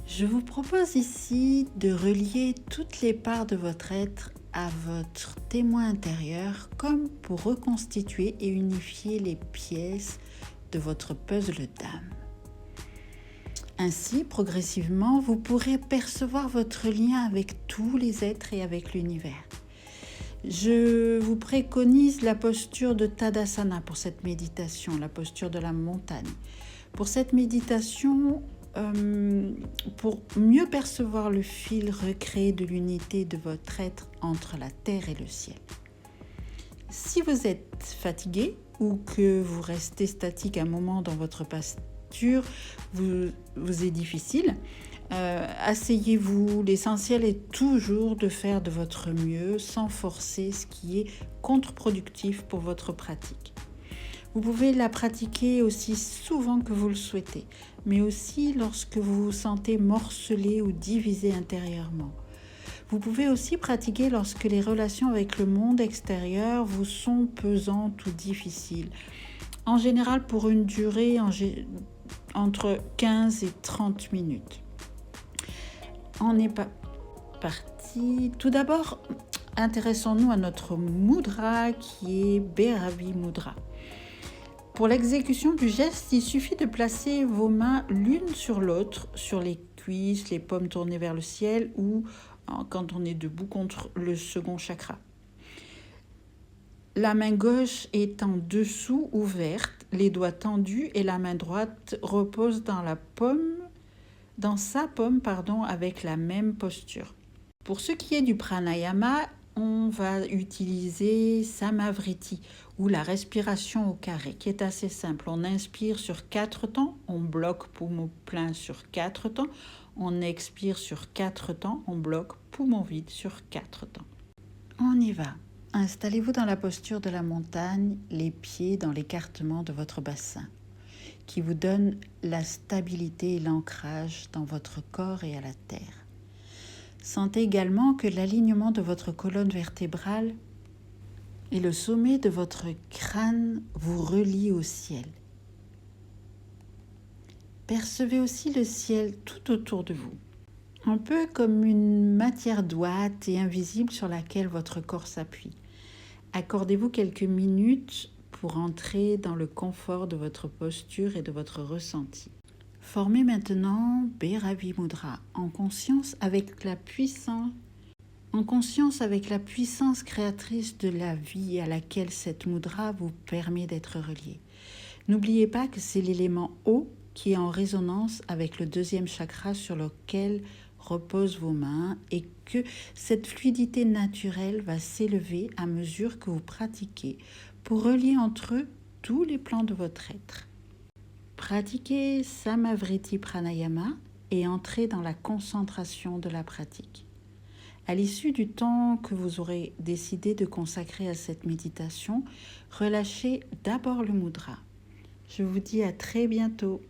Je vous propose ici de relier toutes les parts de votre être à votre témoin intérieur comme pour reconstituer et unifier les pièces de votre puzzle d'âme. Ainsi, progressivement, vous pourrez percevoir votre lien avec tous les êtres et avec l'univers. Je vous préconise la posture de Tadasana pour cette méditation, la posture de la montagne. Pour cette méditation, pour mieux percevoir le fil recréé de l'unité de votre être entre la terre et le ciel. Si vous êtes fatigué ou que vous restez statique un moment dans votre posture, vous est difficile, asseyez-vous. L'essentiel est toujours de faire de votre mieux sans forcer, ce qui est contre-productif pour votre pratique. Vous pouvez la pratiquer aussi souvent que vous le souhaitez, mais aussi lorsque vous vous sentez morcelé ou divisé intérieurement. Vous pouvez aussi pratiquer lorsque les relations avec le monde extérieur vous sont pesantes ou difficiles. En général, pour une durée entre 15 et 30 minutes. On est parti. Tout d'abord, intéressons-nous à notre mudra qui est Bhairavi Mudra. Pour l'exécution du geste, il suffit de placer vos mains l'une sur l'autre, sur les cuisses, les paumes tournées vers le ciel ou quand on est debout contre le second chakra. La main gauche est en dessous, ouverte, les doigts tendus et la main droite repose dans sa paume avec la même posture. Pour ce qui est du pranayama, on va utiliser Samavriti ou la respiration au carré qui est assez simple. On inspire sur 4 temps, on bloque poumon plein sur 4 temps, on expire sur 4 temps, on bloque poumon vide sur 4 temps. On y va. Installez-vous dans la posture de la montagne, les pieds dans l'écartement de votre bassin, qui vous donne la stabilité et l'ancrage dans votre corps et à la terre. Sentez également que l'alignement de votre colonne vertébrale et le sommet de votre crâne vous relient au ciel. Percevez aussi le ciel tout autour de vous, un peu comme une matière droite et invisible sur laquelle votre corps s'appuie. Accordez-vous quelques minutes pour entrer dans le confort de votre posture et de votre ressenti. Formez maintenant Bhairavi Mudra en conscience avec la puissance créatrice de la vie à laquelle cette mudra vous permet d'être relié. N'oubliez pas que c'est l'élément eau qui est en résonance avec le deuxième chakra sur lequel reposent vos mains et que cette fluidité naturelle va s'élever à mesure que vous pratiquez pour relier entre eux tous les plans de votre être. Pratiquez Samavriti Pranayama et entrez dans la concentration de la pratique. À l'issue du temps que vous aurez décidé de consacrer à cette méditation, relâchez d'abord le mudra. Je vous dis à très bientôt.